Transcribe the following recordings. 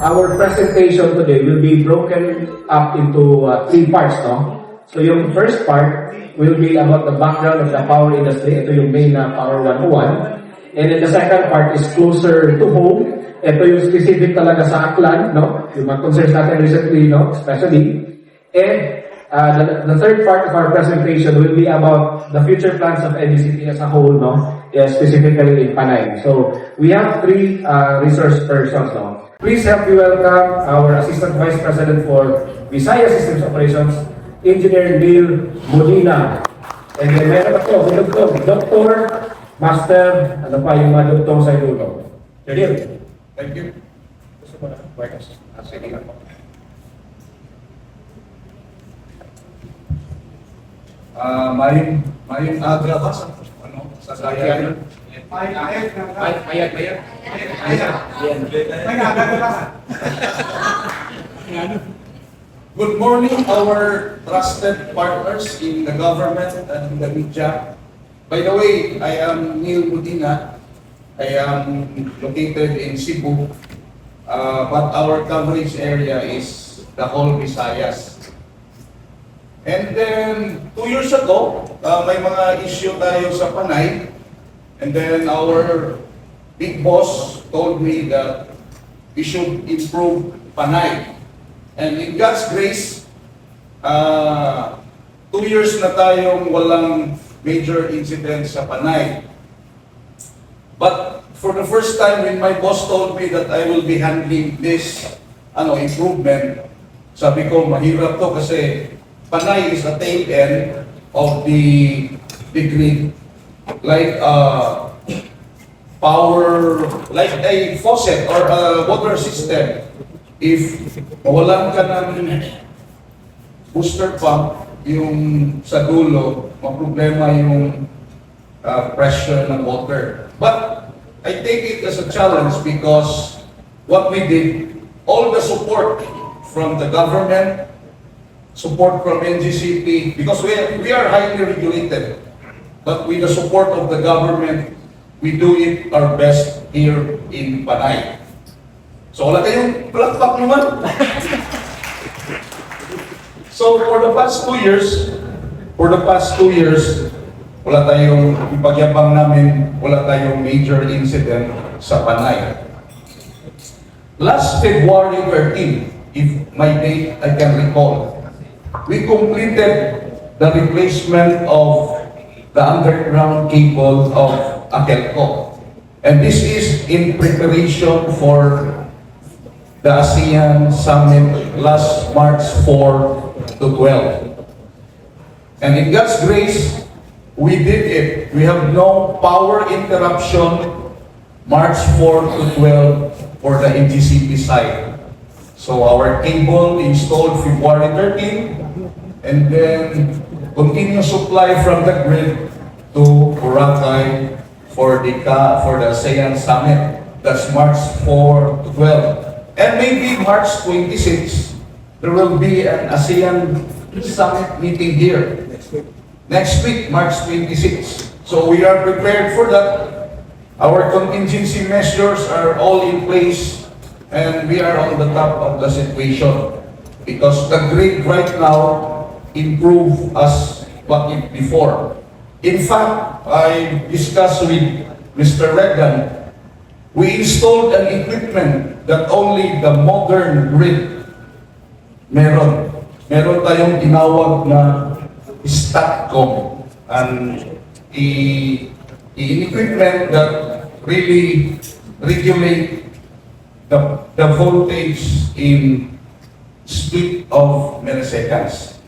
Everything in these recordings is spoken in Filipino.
our presentation today will be broken up into three parts, no? So yung first part will be about the background of the power industry. Ito yung main na Power 101. And then the second part is closer to home. Ito yung specific talaga sa Aklan, no? Yung mga concerns natin recently, no? Especially. And the third part of our presentation will be about the future plans of NDCP as a whole, no? Specifically in Panay. So we have three resource persons, no? Please help me welcome our Assistant Vice President for Visayas Systems Operations, Engineer Neil Molina. And then meron ako, Dr. Master, ano pa yung mga doktor sa dulo. Sir Neil. Thank you. Gusto mo na? Sige. Mayong aga ba sa ano sa Sayan? Good morning, our trusted partners in the government and in the media. By the way, I am Neil Molina. I am located in Cebu, but our coverage area is the whole Visayas. And then, 2 years ago, may mga issue tayo sa Panay. And then our big boss told me that we should improve Panay. And in God's grace, 2 years na tayong walang major incident sa Panay. But for the first time, when my boss told me that I will be handling this improvement, sabi ko, mahirap to kasi Panay is a tail end of the grid, like like a faucet or a water system. If mawalan ka ng booster pump, yung sa dulo, maproblema yung pressure ng water. But I take it as a challenge because what we did, all the support from the government, support from NGCP, because we are highly regulated. But with the support of the government, we do it our best here in Panay. So wala kayong palakpak naman. So for the past 2 years, wala tayong ipagyabang namin, wala tayong major incident sa Panay. Last February 13, if my date I can recall, we completed the replacement of the underground cable of Akelco. And this is in preparation for the ASEAN Summit last March 4 to 12. And in God's grace, we did it. We have no power interruption March 4 to 12 for the NGCP side. So our cable installed February 13, and then continuous supply from the grid to Boracay for the ASEAN Summit. That's March 4 to 12. And maybe March 26, there will be an ASEAN Summit meeting here. Next week, March 26. So we are prepared for that. Our contingency measures are all in place. And we are on the top of the situation because the grid right now improved as what it before. In fact, I discussed with Mr. Regan, we installed an equipment that only the modern grid meron. Meron tayong tinawag na STATCOM, and the equipment that really regulate the voltage in split of milliseconds.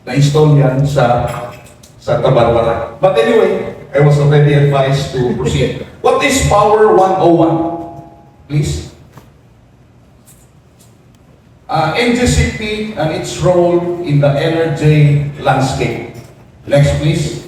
Na-install yan sa Tabarwara. But anyway, I was already advised to proceed. What is Power 101? Please. NGCP and its role in the energy landscape. Next, please.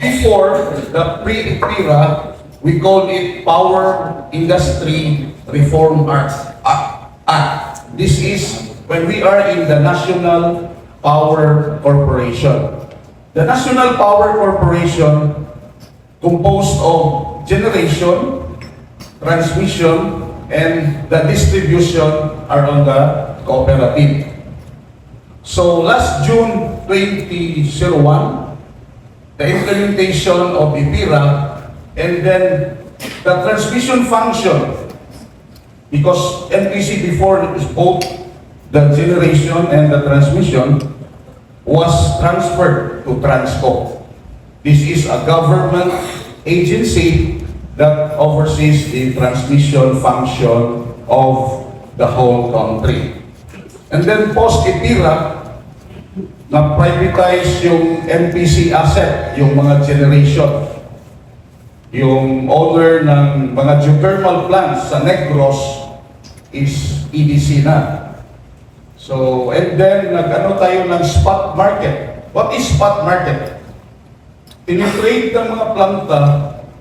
Before the pre-EPIRA, we call it Power Industry Reform Act. This is when we are in the National Power Corporation. The National Power Corporation composed of generation, transmission, and the distribution are on the cooperative. So last June 2001, the implementation of IPIRA, and then the transmission function, because NPC before is both the generation and the transmission, was transferred to Transco. This is a government agency that oversees the transmission function of the whole country. And then post-IPIRA, na-privatize yung NPC asset, yung mga generation. Yung owner ng mga geothermal plants sa Negros is EDC na. So, and then nag-ano tayo ng spot market. What is spot market? Tinitrade ng mga planta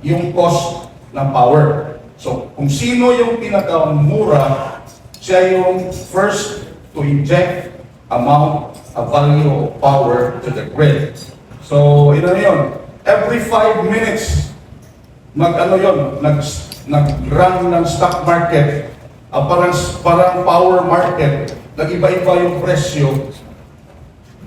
yung cost ng power. So, kung sino yung pinakamura, siya yung first to inject amount, a value of power to the grid. So, ito na yun. Every 5 minutes, nag-run ng stock market, parang power market, nag-iba-iba yung presyo.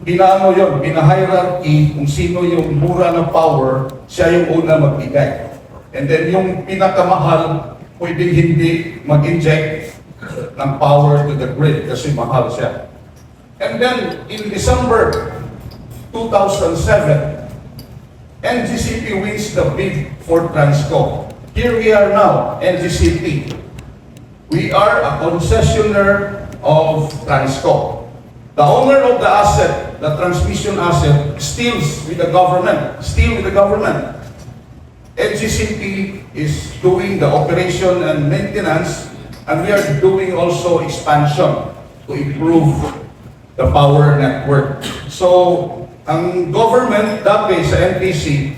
Bina-hierarchy kung sino yung mura na power, siya yung una magbigay. And then yung pinakamahal, pwedeng hindi mag-inject ng power to the grid kasi mahal siya. And then, in December 2007, NGCP wins the bid for Transco. Here we are now, NGCP. We are a concessionaire of Transco. The owner of the asset, the transmission asset, still with the government. NGCP is doing the operation and maintenance, and we are doing also expansion to improve the power network. So, ang government dati sa NPC,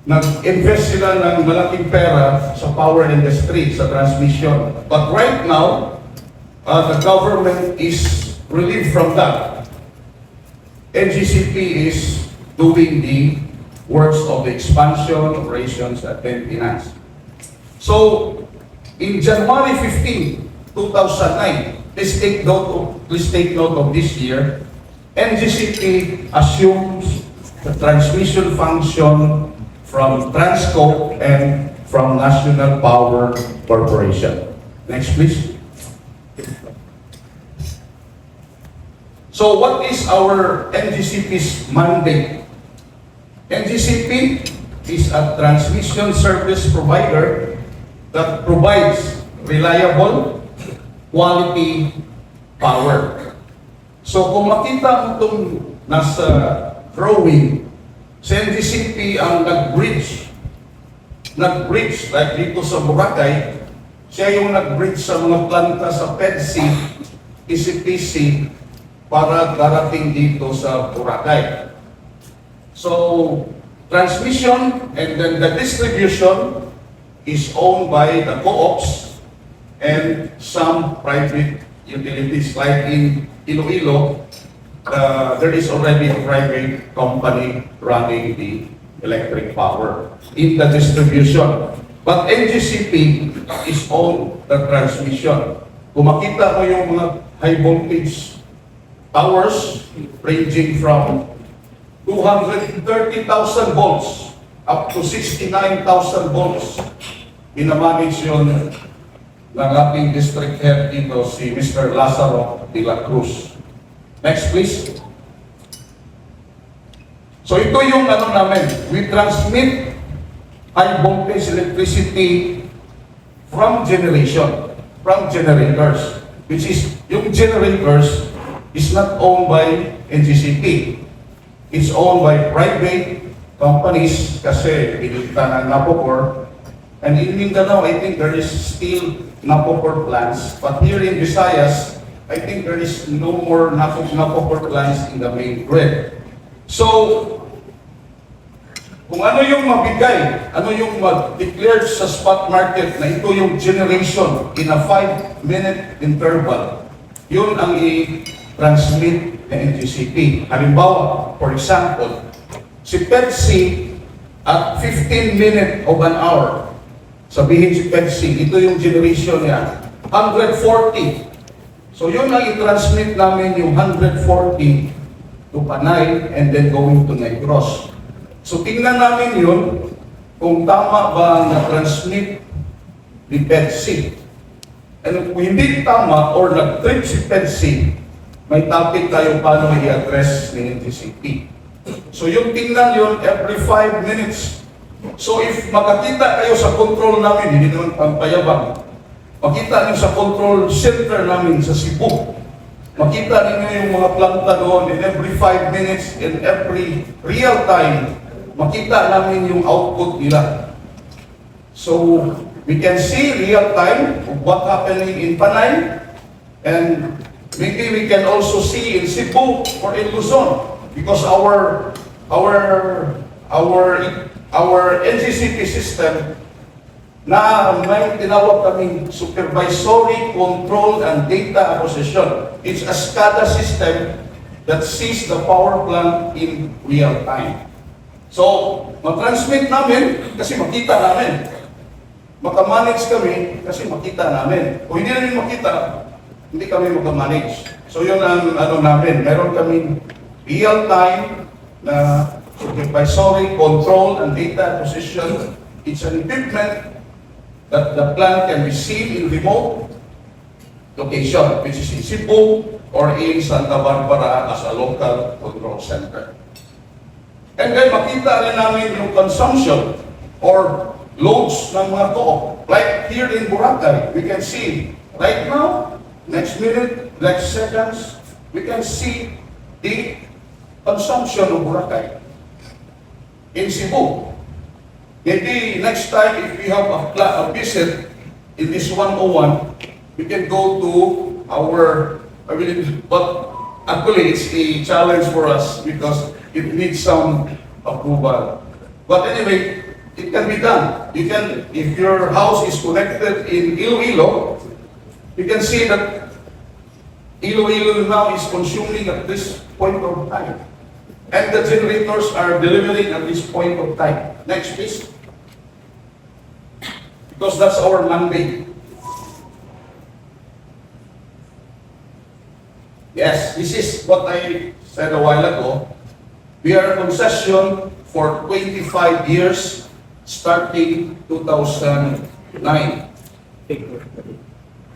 nag-invest sila ng malaking pera sa power industry, sa transmission. But right now, the government is relieved from that. NGCP is doing the works of the expansion, operations, and maintenance. So, in January 15, 2009, please take note of this year, NGCP assumes the transmission function from Transco and from National Power Corporation. Next, please. So what is our NGCP's mandate? NGCP is a transmission service provider that provides reliable, quality power. So kung makita mo itong nasa drawing, sa NGCP ang nag-bridge like dito sa Boracay, siya yung nag-bridge sa mga planta sa PEDC, ECPC, para darating dito sa Boracay. So, transmission and then the distribution is owned by the co-ops and some private utilities. Like in Iloilo, there is already a private company running the electric power in the distribution. But NGCP is owned the transmission. Kung makita mo yung mga high voltage towers ranging from 230,000 volts up to 69,000 volts, minamanage yun ng ating district head dito, si Mr. Lazaro de la Cruz. Next, please. So ito yung namin. We transmit high voltage electricity from generators, which is, yung generators is not owned by NGCP. It's owned by private companies kasi pinilitan ng Napocor. And in Mindanao, I think there is still Napocor plants. But here in Visayas, I think there is no more Napocor plants in the main grid. So, kung ano yung mabigay, ano yung mag-declare sa spot market na ito yung generation in a 5-minute interval, yun ang i-transmit ng NGCP. Halimbawa, for example, si PEDC at 15 minutes of an hour, sabihin si Pepsi, ito yung generation niya, 140. So yun ang i-transmit namin yung 140 to Panay and then going to Negros. So tingnan namin yun kung tama ba na-transmit ni Pepsi. And kung hindi tama or nag-trip si Pepsi, may topic tayo paano i-address ni NGCP. So yung tingnan yun every 5 minutes. So if makakita kayo sa control namin, hindi naman pampayabang, makita niyo sa control center namin sa Cebu, makita ninyo yung mga planta doon in every 5 minutes, in every real time, makita namin yung output nila. So we can see real time of what happening in Panay, and maybe we can also see in Cebu or in Luzon, because our NGCP system na may tinawag kaming supervisory control and data acquisition. It's a SCADA system that sees the power plant in real time. So, ma-transmit namin kasi makita namin. Maka-manage kami kasi makita namin. Kung hindi namin makita, hindi kami maka-manage. So, yun ang namin. Meron kaming real time na supervisory control and data acquisition. It's an equipment that the plant can be seen in remote location, which is in Cebu or in Santa Barbara as a local control center. And then makita rin namin yung consumption or loads ng mga co-op. Like here in Boracay, we can see right now, next minute, next seconds, we can see the consumption of Boracay. In Cebu, maybe next time if we have a visit in this 101, we can go to our, but actually it's a challenge for us because it needs some approval. But anyway, it can be done. You can, if your house is connected in Iloilo, you can see that Iloilo now is consuming at this point of time. And the generators are delivering at this point of time. Next, please. Because that's our mandate. Yes, this is what I said a while ago. We are a concession for 25 years, starting 2009.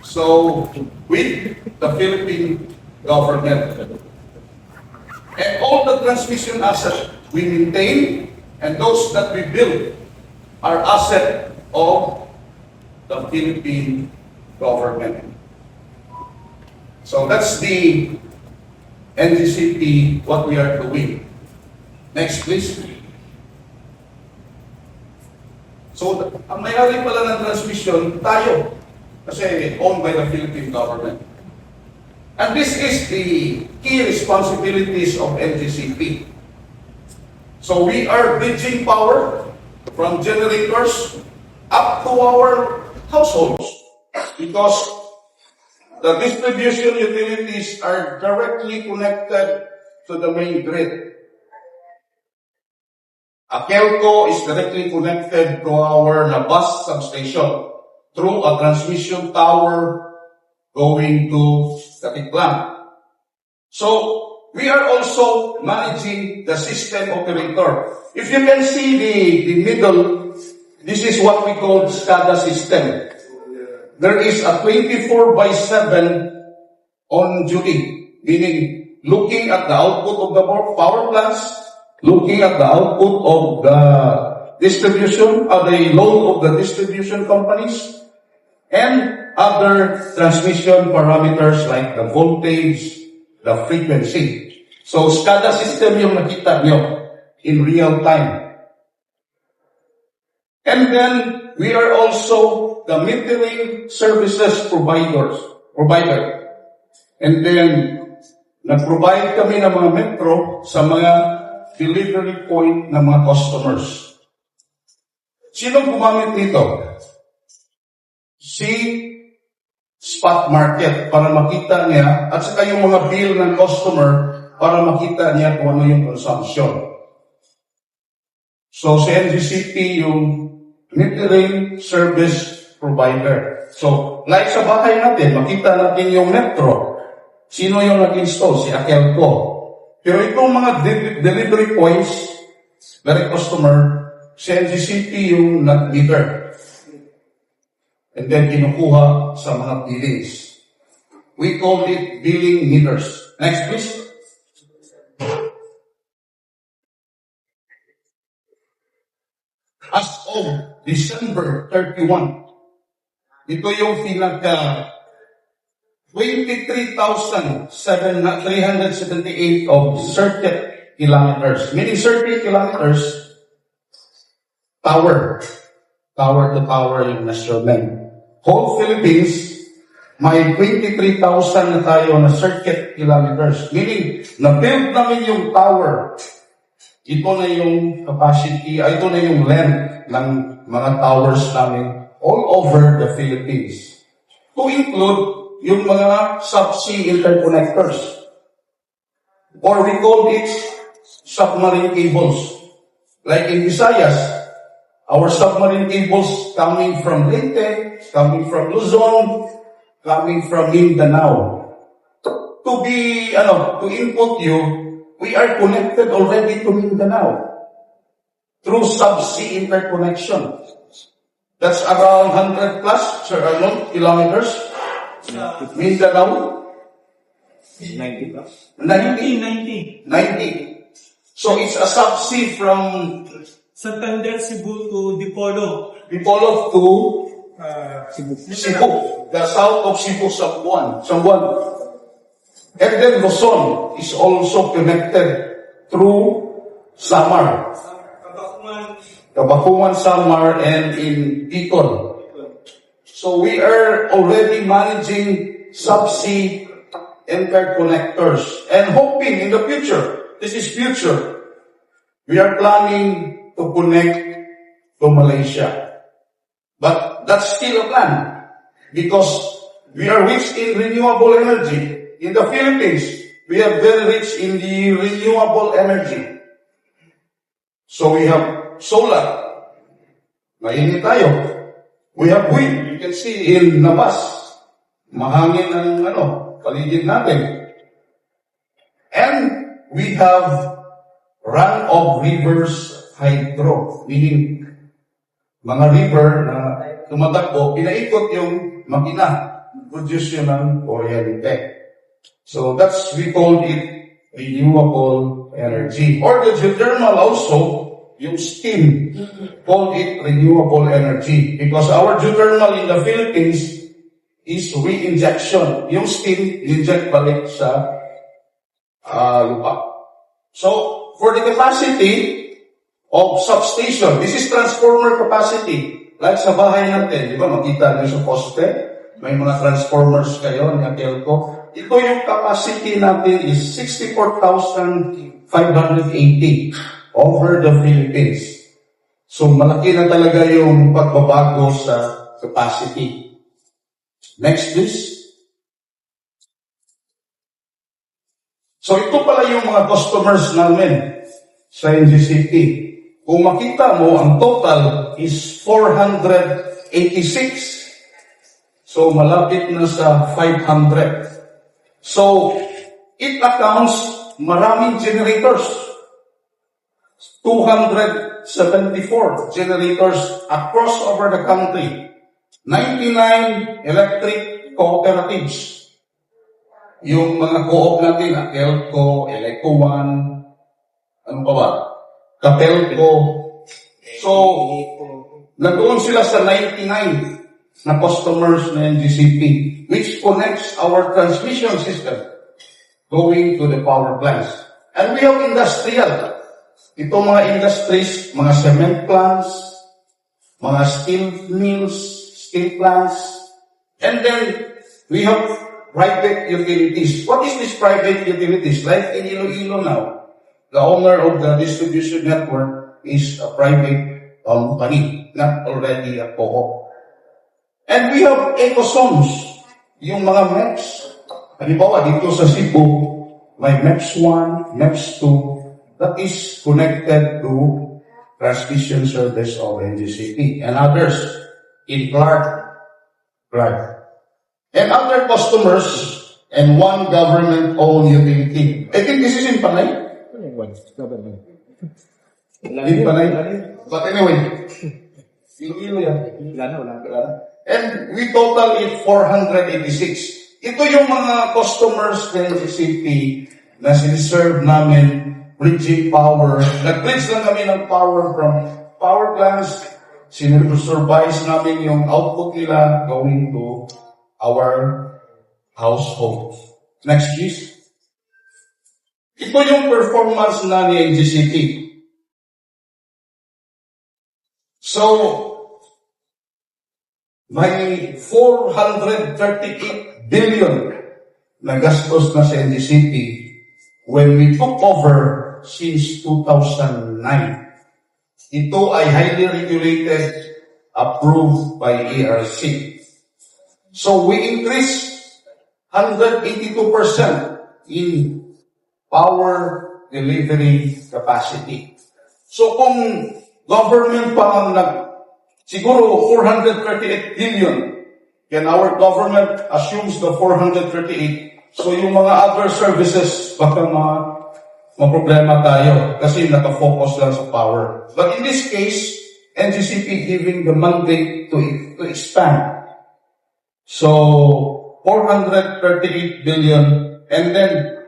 So, with the Philippine government. And all the transmission assets we maintain and those that we build are asset of the Philippine government. So that's the NGCP, what we are doing. Next, please. So, ang may-ari pala ng transmission, tayo. Kasi owned by the Philippine government. And this is the key responsibilities of NGCP. So we are bridging power from generators up to our households because the distribution utilities are directly connected to the main grid. Akelco is directly connected to our Labas substation through a transmission tower going to Katiklan. So, we are also managing the system operator. If you can see the middle, this is what we call SCADA system. There is a 24/7 on duty, meaning looking at the output of the power plants, looking at the output of the distribution, the load of the distribution companies, and other transmission parameters like the voltage, the frequency. So, SCADA system yung nakita nyo in real time. And then, we are also the metering services provider. And then, nag-provide kami ng mga metro sa mga delivery point ng mga customers. Sino gumamit nito? Si spot market para makita niya at saka yung mga bill ng customer para makita niya kung ano yung consumption. So si NGCP yung metering service provider. So, like sa bahay natin, makita natin yung metro. Sino yung nag-install? Si Akelco. Pero itong mga delivery points, direct customer, si NGCP yung nag-meter. And then kinukuha sa mga billings. We call it billing meters. Next, please. As of December 31, ito yung pinaka 23,378 of circuit kilometers. Meaning circuit kilometers, tower to tower yung measurement. Whole Philippines, may 23,000 na tayo na circuit kilometers. Meaning, na-build namin yung tower. Ito na yung capacity, ito na yung length ng mga towers namin all over the Philippines. To include yung mga subsea interconnectors. Or we call it submarine cables. Like in Visayas, our submarine cables coming from Leyte, coming from Luzon, coming from Mindanao. To input you, we are connected already to Mindanao through subsea interconnection. That's around 100 plus, kilometers. Mindanao? 90 plus? 90. So it's a subsea from Santander, Cebu to Dipolo. Dipolo to Cebu. Cebu, the south of Cebu, Sambuan. And then Luzon is also connected through Samar. Kabakuman, Samar, and in Bicol. So we are already managing subsea interconnectors and hoping in the future, this is future, we are planning to connect to Malaysia. But that's still a plan because we are rich in renewable energy. In the Philippines, we are very rich in the renewable energy. So we have solar. Mainit tayo. We have wind. You can see in Navas. Mahangin ang paligid natin. And we have run of rivers hydro. Meaning, mga river na tumatakbo, pinaikot yung makina. Produce yun ng kuryente. So we call it renewable energy. Or the geothermal also, yung steam, call it renewable energy. Because our geothermal in the Philippines is re-injection. Yung steam, inject balik sa lupa. So, for the capacity of substation, this is transformer capacity. Like sa bahay natin, di ba, makita niyo sa poste, may mga transformers kayo, ng Akelco. Ito yung capacity natin is 64,580 over the Philippines. So, malaki na talaga yung pagbabago sa capacity. Next, please. So, ito pala yung mga customers namin sa NGCP. Kung makita mo, ang total is 486. So, malapit na sa 500. So, it accounts maraming generators. 274 generators across over the country. 99 electric cooperatives. Yung mga co-op natin, Akelco, Eleco One, ano pa ba? Capelco. So, nandoon sila sa 99 na customers na NGCP, which connects our transmission system going to the power plants. And we have industrial. Ito mga industries, mga cement plants, mga steel mills, steel plants, and then we have private utilities. What is this private utilities? Like in Iloilo now, the owner of the distribution network is a private company, not already a co-op. And we have ecozones, yung mga MEPS. Halimbawa, dito sa Cebu, may MEPS 1, MEPS 2, that is connected to transmission service of NGCP, and others in Clark, and other customers, and one government-owned utility. I think this is in Panay. In Panay. But anyway, Iloilo yan. And we total it 486. Ito yung mga customers ng NGCP na siniserve namin bridging power. Nag-bridge lang kami ng power from power plants. Sinurvise namin yung output nila going to our household. Next, please. Ito yung performance na ni NGCP. So, may 438 billion na gastos na sa NGCP when we took over since 2009. Ito ay highly regulated, approved by ERC. So we increased 182% in power delivery capacity. So kung government pa ang siguro 438 billion, and our government assumes the 438, so yung mga other services, baka problema tayo kasi nakafocus lang sa power. But in this case, NGCP giving the mandate to expand. So, 438 billion, and then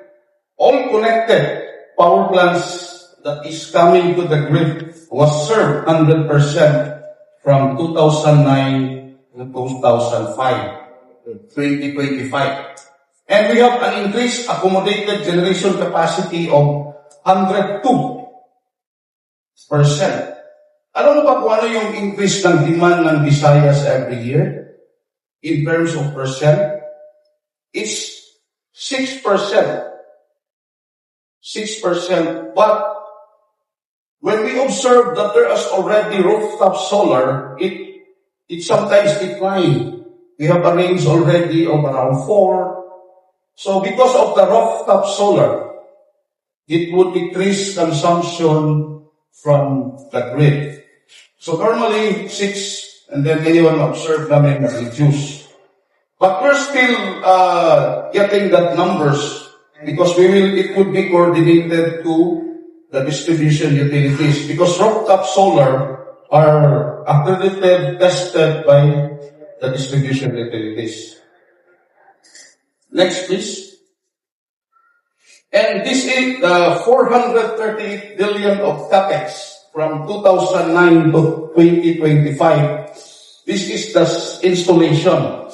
all connected power plants that is coming to the grid was served 100% from 2009 to 2005, 2025. And we have an increased accommodated generation capacity of 102%. Alam mo ba kung ano yung increase ng demand ng Visayas every year? In terms of percent, it's 6%. 6%. But when we observe that there is already rooftop solar, it sometimes declines. We have a range already of around 4. So because of the rooftop solar, it would decrease consumption from the grid. So normally 6, and then anyone observed namin na reduce. But we're still getting that numbers because it would be coordinated to the distribution utilities because rooftop solar are accredited, tested by the distribution utilities. Next, please. And this is 438 billion of capex from 2009 to 2025. This is the installation,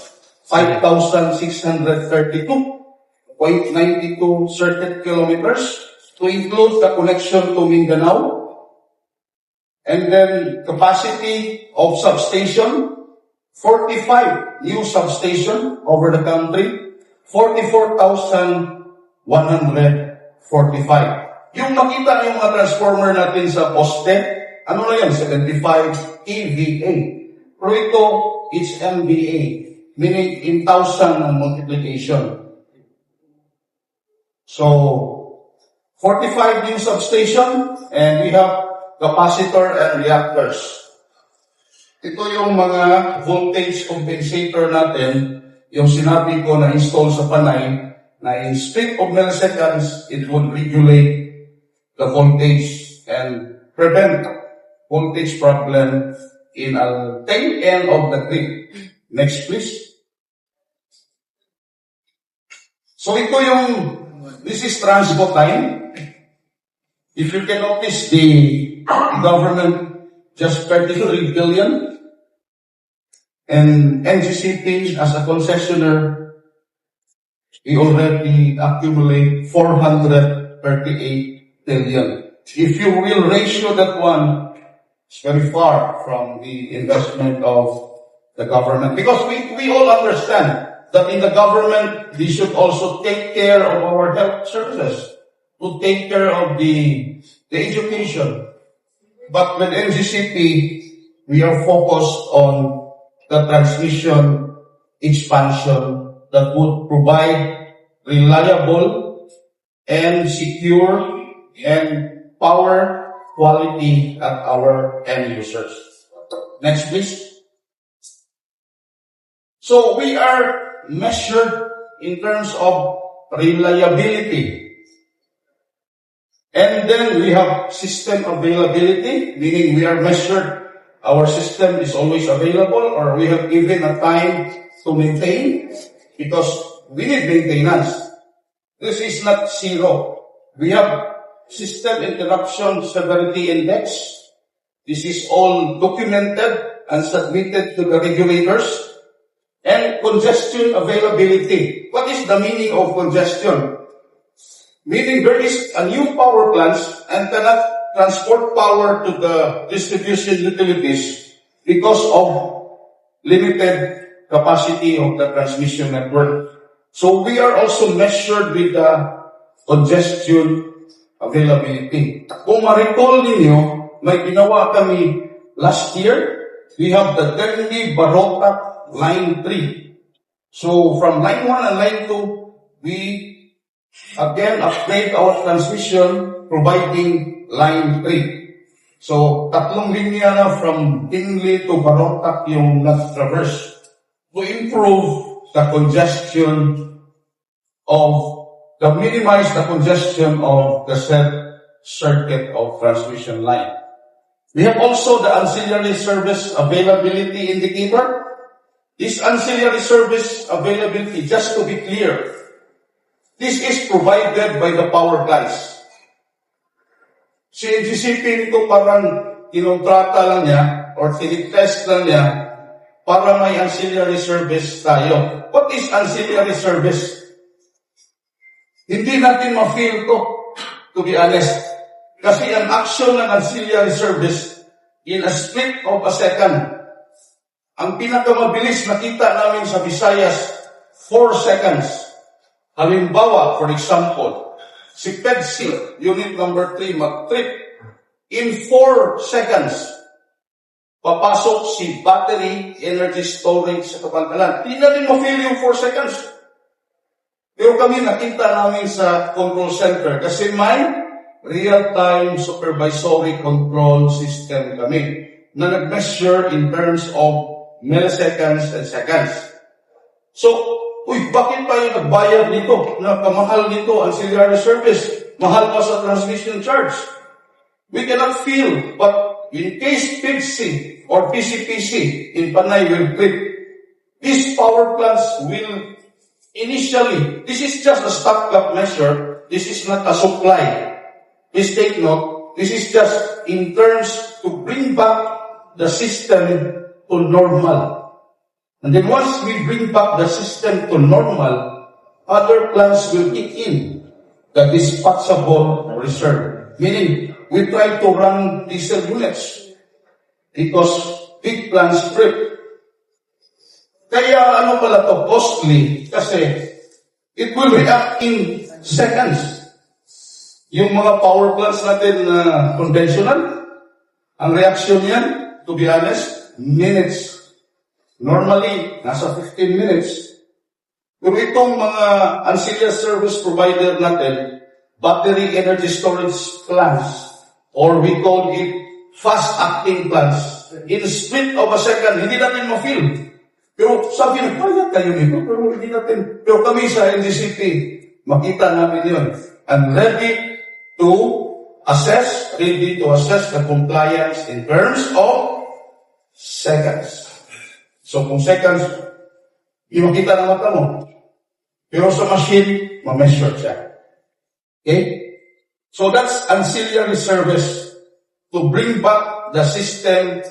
5,632.92 circuit kilometers to include the connection to Mindanao. And then capacity of substation, 45 new substation over the country, 44,145. Yung makita yung mga transformer natin sa poste, ano na yan? 75 EVA. Pero ito, it's MVA, meaning in 1,000 ang multiplication. So, 45 new substation, and we have capacitor and reactors. Ito yung mga voltage compensator natin, yung sinabi ko na install sa Panay, na in split of milliseconds, it would regulate the voltage and prevent voltage problem in a tail end of the grid. Next, please. So ito this is transpo time. If you can notice, the government just 33 billion, and NGCP as a concessionaire, we already accumulate 438 billion. If you will ratio that one, it's very far from the investment of the government. Because we all understand that in the government, they should also take care of our health services, to take care of the education. But with NGCP, we are focused on the transmission expansion that would provide reliable and secure and power quality at our end users. Next, please. So we are measured in terms of reliability. And then we have system availability, meaning we are measured, our system is always available, or we have given a time to maintain, because we need maintenance. This is not zero. We have system interruption severity index. This is all documented and submitted to the regulators. And congestion availability. What is the meaning of congestion? Meaning there is a new power plant and cannot transport power to the distribution utilities because of limited capacity of the transmission network. So we are also measured with the congestion availability. Kung ma-recall ninyo, may ginawa kami last year. We have the Delhi Barotac Line 3. So from Line 1 and Line 2, we again upgrade our transmission providing Line 3. So tatlong linya na from Tinli to Barotac yung nag-traverse to improve the congestion minimize the congestion of the said circuit of transmission line. We have also the ancillary service availability indicator. This ancillary service availability, just to be clear, this is provided by the power plants. Si NGCP nito parang kinontrata lang niya or tinitest lang niya para may ancillary service tayo. What is ancillary service? Hindi natin ma-feel to be honest. Kasi ang action ng ancillary service in a split of a second. Ang pinakamabilis nakita namin sa Visayas, 4 seconds. Halimbawa, for example, si PEDC, unit number 3, mag-trip. In 4 seconds, papasok si battery energy storage sa Kapantalan. Hindi natin ma-feel yung 4 seconds. Pero kami nakita namin sa control center kasi may real-time supervisory control system kami na nag-measure in terms of milliseconds and seconds. So, bakit tayo nagbayad nito? Nakamahal nito, ancillary service. Mahal pa sa transmission charge. We cannot feel, but in case PIDC or PCPC in Panay will trip, these power plants will initially, this is just a stopgap measure. This is not a supply. Please take note, this is just in terms to bring back the system to normal. And then once we bring back the system to normal, other plants will kick in the dispatchable reserve. Meaning, we try to run diesel units because big plants trip. Kaya ano pala to, costly, kasi it will react in seconds. Yung mga power plants natin na conventional, ang reaction yan, to be honest, minutes. Normally, nasa 15 minutes. Pero itong mga ancillary service provider natin, battery energy storage plants, or we call it fast-acting plants, in a split of a second, hindi natin ma-feel. Pero sabi na, kaya kayo nito, pero hindi natin. Pero kami sa NGCP, makita namin yun. And ready to assess the compliance in terms of seconds. So kung seconds, hindi makita ng mata mo. Pero sa machine, ma-measure siya. Okay? So that's ancillary service to bring back the system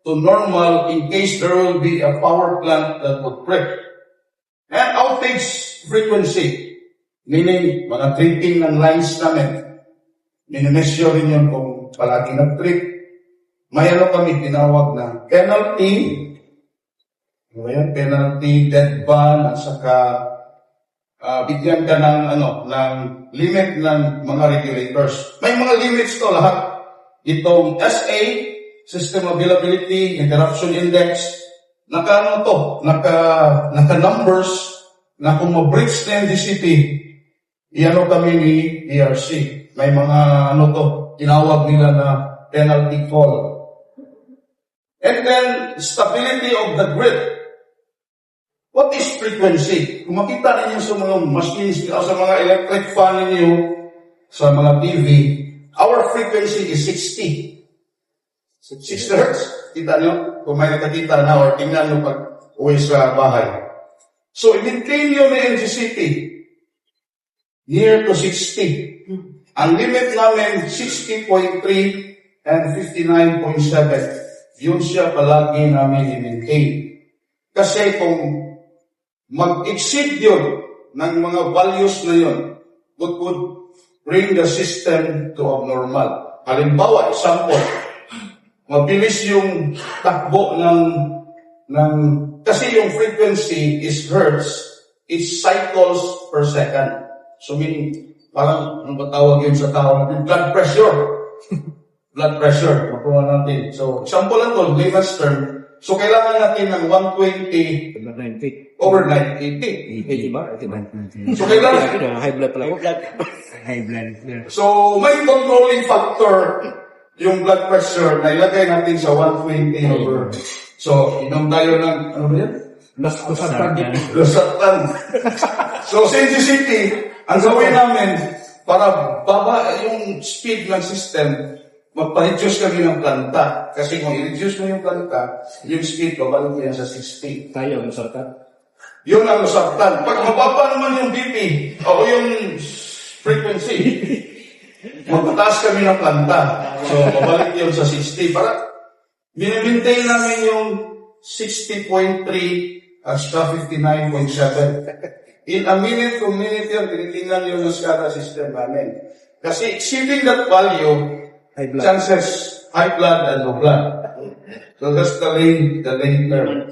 to normal in case there will be a power plant that would trip. And outage frequency, meaning mga tripping ng lines namin, minimeasure rin yun kung palagi nag-trip. May kami tinawag na penalty, dead ban, at saka bigyan ka ng limit ng mga regulators. May mga limits to lahat. Itong SA, System Availability, Interruption Index, naka-numbers, na kung ma-breach na yung DCP, kami ni DRC. May mga tinawag nila na penalty call. And then, stability of the grid. What is frequency? Kung makita ninyo sa mga machines, o sa mga electric fan ninyo, sa mga TV, our frequency is 60. 60 Hz. Kita nyo? Kung may nakakita na or tingnan nyo pag uwi sa bahay. So, i-maintain nyo na NGCP near to 60. Ang limit namin, 60.3 and 59.7. Yun siya palagi namin i-maintain. Kasi kung mag-exceed yun ng mga values na yun, it would bring the system to abnormal. Halimbawa, example, mabilis yung takbo kasi yung frequency is hertz, it's cycles per second. So meaning, parang, ano ba tawag yun sa tao natin? Blood pressure. Blood pressure, makuha natin. So, example lang to, layman's term. So, kailangan natin ng 120 over 90. 80 ba? 80 ba? So, kailangan, High blood pala. High blood. so, may controlling factor yung blood pressure na ilagay natin sa 120 over. So, inom tayo ng, ano ba yan? Losartan. So, sa NGCP, ang gawin namin, para baba yung speed ng system, magpa-reduce kami ng planta. Kasi kung i-reduce mo yung planta, yung speed, babalik mo yan sa 60. Tayo, masarap. Yun ang losartan. Pag mababa naman yung BP, o yung frequency, magpataas kami ng planta. So, babalik yun sa 60. Para, minimaintain namin yung 60.3 at 59.7. In a minute to minute yun, tinitingnan yun ng SCADA system namin. Kasi exceeding that value, chances high blood and low blood. So that's the lane term.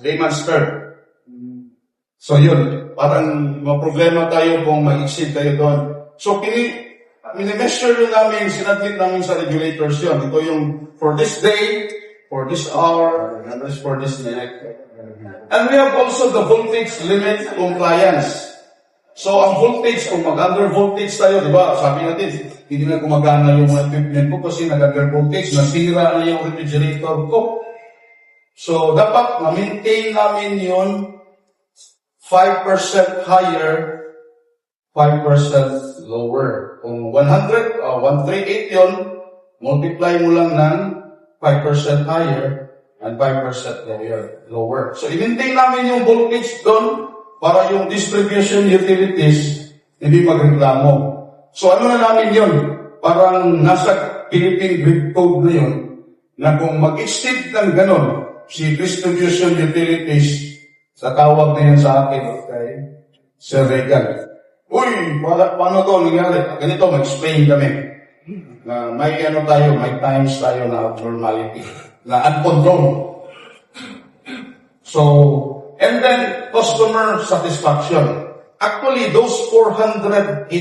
Layman's term. So yun, parang problema tayo kung mag-exceed tayo doon. So mini-measure yun namin, sinadmit namin sa regulators yun. Ito yung for this day, for this hour, and for this minute. And we have also the voltage limit compliance. So, ang voltage, kung mag-under voltage tayo, di ba, sabi natin, hindi na gumagana yung mga equipment ko kasi nag-under voltage, nasira na yung refrigerator ko. So, dapat ma-maintain namin yun 5% higher, 5% lower. Kung 100, 138 yun, multiply mo lang ng 5% higher and 5% lower. So, i-maintain namin yung voltage doon para yung distribution utilities hindi magreklamo. So, ano na namin yun? Parang nasa Philippine Grid Code na yun, na kung mag-exceed ng ganon, si distribution utilities, sa tawag na yan sa akin, okay, Sir Regan. Uy, paano to nangyari? Ganito, mag-explain kami. Na may ano tayo, may times tayo na abnormality, na uncontrolled. So, and then, customer satisfaction. Actually, those 486,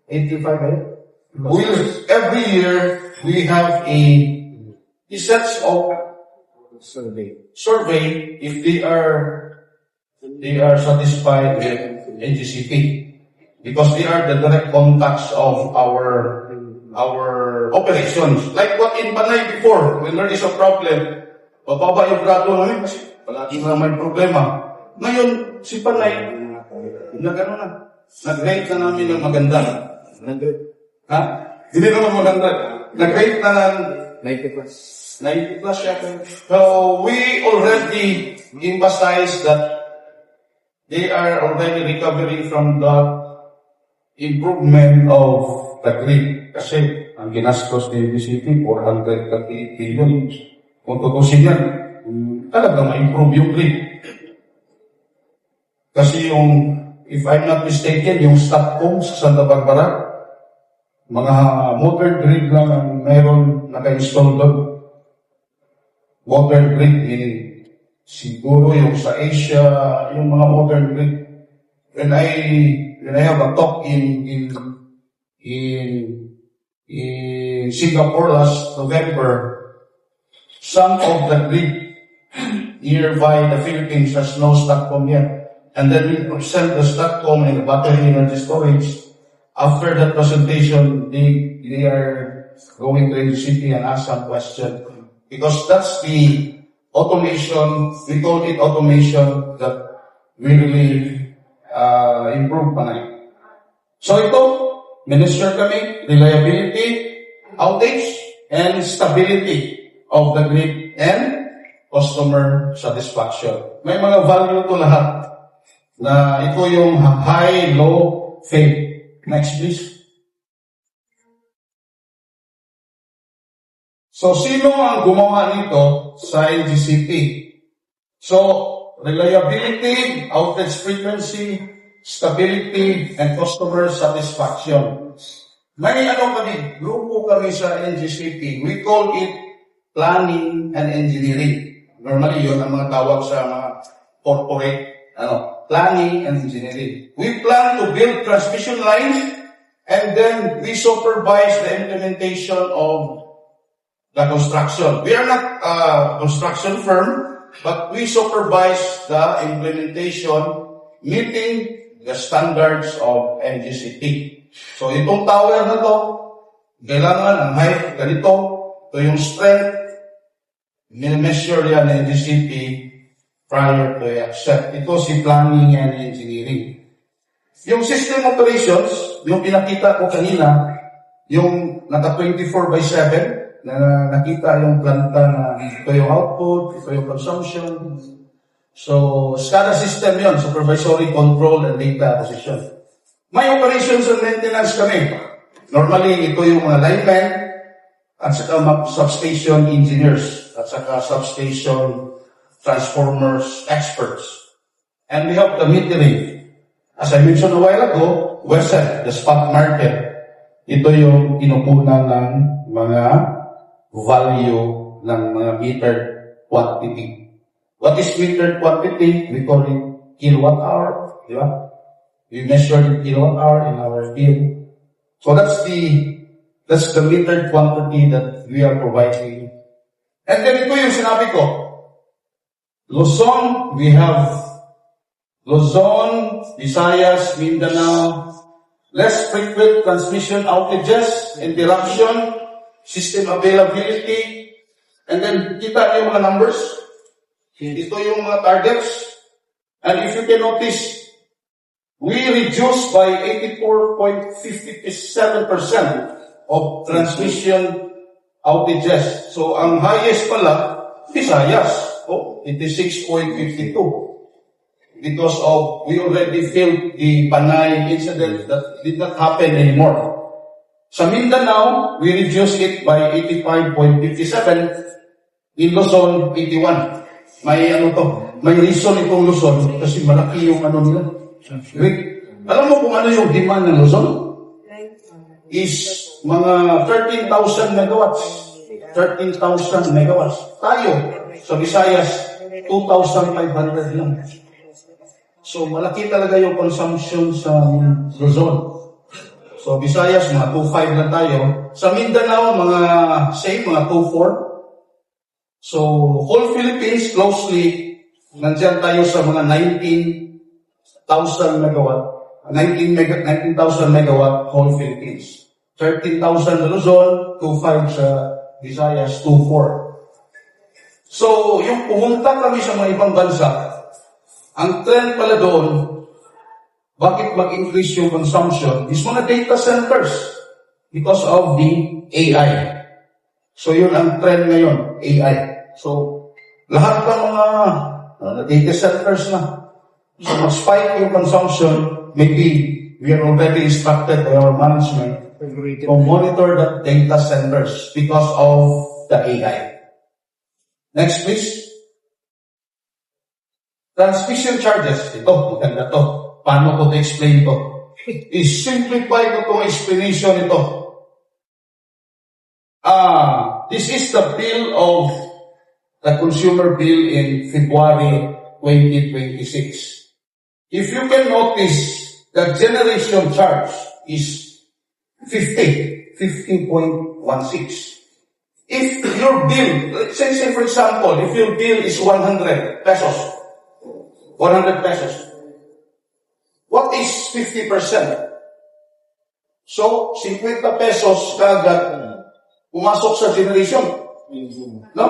85, every year, we have a sets of survey if they are satisfied with NGCP. Because they are the direct contacts of our operations. Like what in Panay before, when there is a problem, bababa yung grado namin kasi palagi na may problema. Ngayon, si Panay, nag-rate na namin ng maganda. 100. Ha? Hindi naman maganda. Nag-rate na ng 90 plus. 90 plus siya. So, we already emphasize that they are already recovering from the improvement of the grid. Kasi, ang ginastos ni DCT, 438 billion. Kung tutusin yan, talagang ma-improve yung grid. Kasi yung, if I'm not mistaken, yung STATCOM sa Santa Barbara, mga modern grid lang ang mayroon naka-install doon. Modern grid, meaning siguro yung sa Asia, yung mga modern grid. When I have a talk in Singapore last November, some of the grid nearby the Philippines has no STATCOM yet. And then we present the STATCOM and the battery energy storage. After that presentation, they are going to NGCP and ask some question. Because that's the automation, we call it automation that will really improve Panay. So ito, minister kami, reliability, outage, and stability of the grid and customer satisfaction. May mga value to lahat na ito yung high, low, fade. Next please. So, sino ang gumawa nito sa NGCP? So, reliability, outage frequency, stability, and customer satisfaction. May kami, grupo kami sa NGCP. We call it planning and engineering. Normally, yun ang mga tawag sa mga corporate, planning and engineering. We plan to build transmission lines, and then we supervise the implementation of the construction. We are not a construction firm, but we supervise the implementation meeting the standards of NGCP. So itong tower na to, kailangan ang height ganito, ito yung strength, measure yan ng NGCP prior to accept. Ito si planning and engineering. Yung system operations, yung pinakita ko kanina, yung naka 24/7, na nakita yung planta na ito yung output, ito yung consumption. So, SCADA system yon, supervisory control and data acquisition. May operations and maintenance kami. Normally, ito yung mga linemen at saka substation engineers at saka substation transformers experts. And we have the metering. As I mentioned a while ago, WESET, the spot market. Ito yung inupunan ng mga value ng mga metered quantity. What is metered quantity? We call it kilowatt hour. Di ba? We measure the kilowatt hour in our bill. So that's the metered quantity that we are providing. And then ito yung sinabi ko. Luzon, we have Luzon, Visayas, Mindanao, less frequent transmission outages, interruption, system availability, and then kita yung mga numbers. Ito yung mga targets. And if you can notice, we reduced by 84.57% of transmission outages. So, ang highest pala, Visayas, 86.52. Because of, we already felt the Panay incident that did not happen anymore. Sa Mindanao, we reduced it by 85.57. In Luzon, 81. May reason itong Luzon kasi malaki yung nila. Alam mo kung ano yung demand ng Luzon? Is mga 13,000 megawatts. 13,000 megawatts. Tayo, sa Visayas, 2,500 lang. So, malaki talaga yung consumption sa Luzon. So, Visayas, mga 2.5 lang tayo. Sa Mindanao, mga 2.4. So, whole Philippines, closely, nandiyan tayo sa mga 19,000 megawatt. 19,000 megawatt, whole Philippines. 13,000 sa Luzon, 2.5 sa Visayas, 2.4. So, yung pumunta kami sa mga ibang bansa, ang trend pala doon, bakit mag-increase yung consumption is mga data centers because of the AI. So, yun ang trend ngayon, AI. So, lahat ng mga data centers na. So, mag-spike yung consumption, maybe we are already instructed by our management to monitor the data centers because of the AI. Next, please. Transmission charges. Ito, maganda to. Paano ko na-explain to? I-simplify ko itong explanation ito. This is the bill of the consumer bill in February 2026. If you can notice, the generation charge is 50.16. If your bill, say for example, if your bill is 100 pesos, what is 50%? So, 50 pesos kagad pumasok sa generation. No?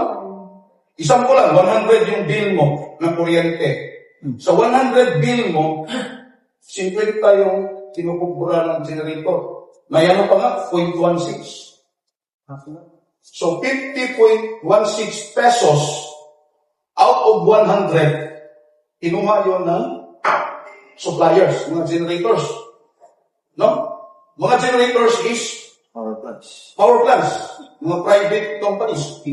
Isang ko lang, 100 yung bill mo ng kuryente. Sa 100 bill mo, 50 yung tinukubura ng generator. May ano pa nga, 0.16. So, 50.16 pesos out of 100, kinuha yun ng suppliers, mga generators. No? Mga generators is power plants, mga private companies.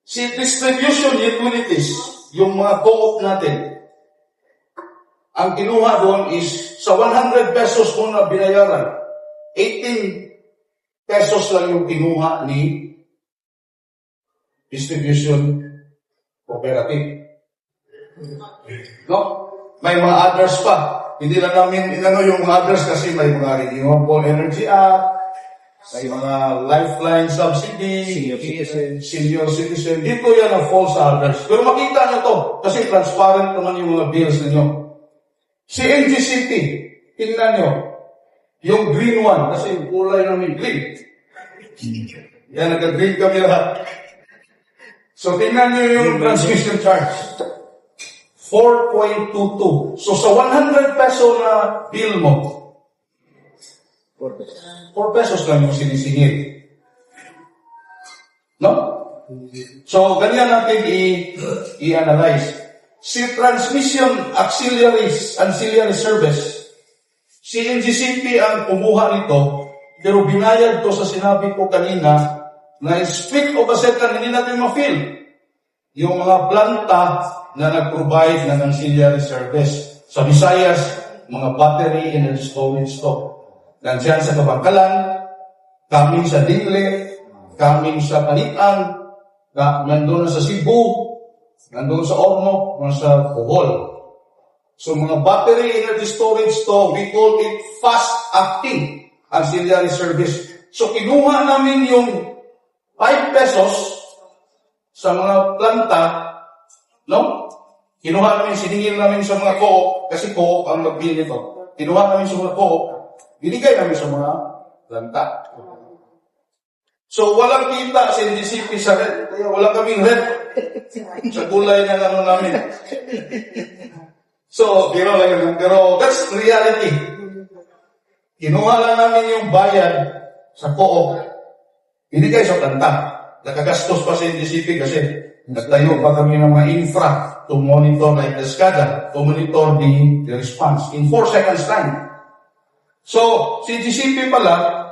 Si distribution utilities, yung mga co-op natin, ang kinuha doon is sa 100 pesos mo na binayaran, 18 pesos lang yung kinuha ni distribution cooperative. No? May mga others pa. Hindi lang namin inano yung mga others kasi may mga Renewable Energy Act, may mga lifeline subsidy, senior citizen. Dito yan ang fall sa others. Pero makita nyo to, kasi transparent naman yung mga bills ninyo. Si NGCP, tingnan nyo, yung green one, kasi yung kulay namin green. Yan, nagka-green kami lahat. So, tingnan nyo yung transmission charge. 4.22. So, sa 100 peso na bill mo, 4 pesos lang yung sinisingil. No? So, ganyan natin i-analyze. Si Transmission Ancillary Service, si NGCP ang kumuha nito, pero binayad to sa sinabi ko kanina, na split of a second, hindi natin ma-feel. Yung mga planta na nag-provide ng ancillary service. Sa Visayas, mga battery and storage stock. Nandiyan sa Kabangkalan, coming sa Dingle, coming sa Palitan, nandun sa Cebu, nandun sa Ormoc, nasa Bohol. So mga battery energy storage to, we call it fast-acting ancillary service. So kinuha namin yung 5 pesos sa mga planta, no? Kinuha namin, siningil namin sa mga co-op, kasi co-op ang mag-bill nito. Kinuha namin sa mga co-op, binigay namin sa mga planta. So, walang kita sa NGCP sa red. Kaya wala kaming red sa kulay ng ano namin. So, pero that's reality. Kinuha lang namin yung bayad sa co-op, binigay sa planta. Nakagastos pa sa NGCP kasi nagtayo pa kami ng mga infra to monitor like the SCADA, to monitor the response in 4 seconds time. So, si NGCP pala,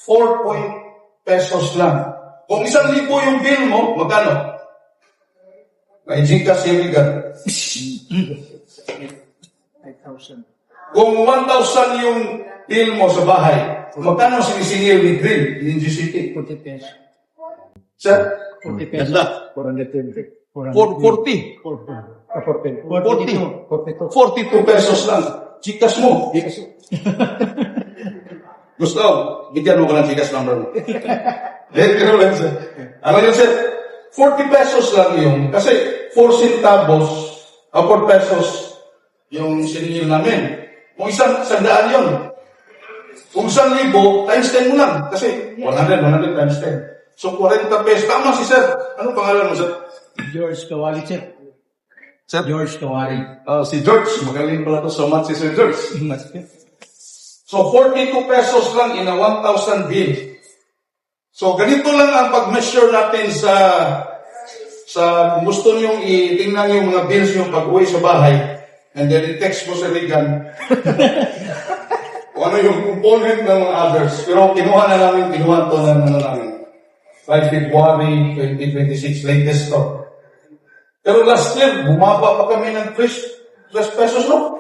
4 pesos lang. Kung 1,000 yung bill mo, magkano? May Gcash yung bigat. 5,000. Kung 1,000 yung bill mo sa bahay, magkano sinisingil ni Green, ni NGCP? 40 pesos. Sir? 40 pesos. 420. 440. 42. 42 pesos lang. Gcash mo. Gusto, bigyan mo ko ng Gcash number mo. Pero lang, sir. Ano yun, sir? 40 pesos lang yun. Kasi 4 centavos, 4 pesos yung siningil namin. Kung isang daan yun. Kung 1,000, times 10 mo lang. Kasi 100 times 10. So, 40 pesos. Tama si sir. Ano pangalan mo, sir? George Kawali, sir. Sir? George Kawali. Si George. Magaling pala to so much si Sir George. So, 42 pesos lang in a 1,000 bill. So, ganito lang ang pag-measure natin kung gusto nyo itingnan yung mga bills nyo pag-uwi sa bahay, and then i-text mo sa Regan kung ano yung component ng mga others. Pero kinuha to ng ano namin. 5 February 2026, latest to. Pero last year, bumaba pa kami ng 3 pesos, no?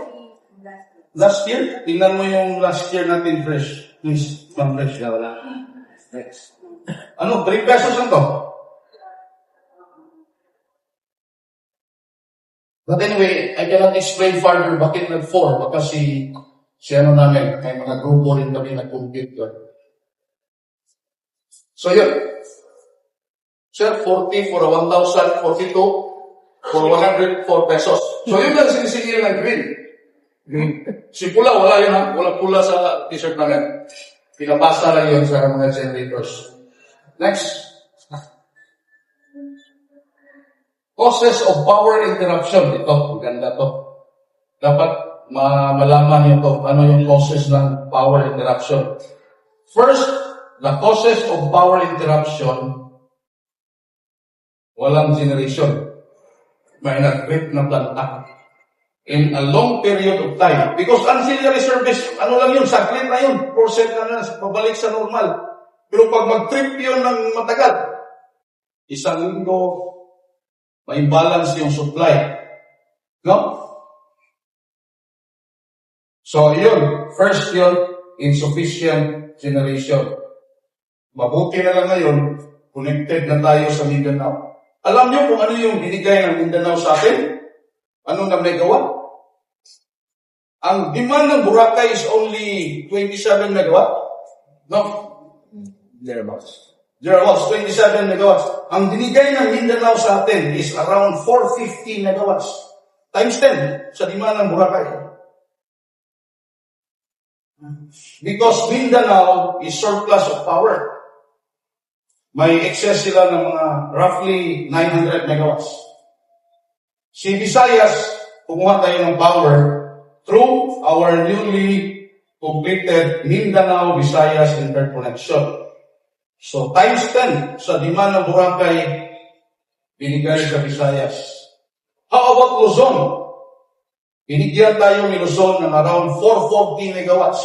Last year, tingnan mo yung last year natin fresh. Please, ma'am fresh. Wala. Next. Ano, 3 pesos lang to. But anyway, I cannot explain further bakit nag-4. Baka si ano namin, may mga grupo rin kami nag-compute doon. So yun. Sir, 40 for 1,000, 42 for 104 pesos. So yun lang sinisingil ng green. Si pula, wala yun ha. Wala pula sa t-shirt namin. Pinapasa lang yun sa mga generators. Next. Causes of power interruption. Ito, maganda to. Dapat malaman nyo to, ano yung causes ng power interruption. First, the causes of power interruption, walang generation. May nag-trip na planta. In a long period of time. Because ancillary service, ano lang yun, saglit na yun. Percent na lang, pabalik sa normal. Pero pag mag-trip yun ng matagal, isang linggo, may balance yung supply. No? So, yun. First yun, insufficient generation. Mabuti na lang ngayon, connected na tayo sa Mindanao. Alam niyo kung ano yung binigay ng Mindanao sa atin? Ano na megawatt? Ang demand ng Boracay is only 27 megawatt. No? Thereabouts. There was 27 megawatts. Ang binigay ng Mindanao sa atin is around 450 megawatts. Times 10 sa demand ng Boracay. Because Mindanao is surplus of power. May excess sila ng mga roughly 900 megawatts. Si Visayas, kumuha tayo ng power through our newly completed Mindanao-Visayas interconnection. So, times 10 sa demand ng Boracay, binigay sa Visayas. How about Luzon? Binigyan tayo ni Luzon ng around 440 megawatts.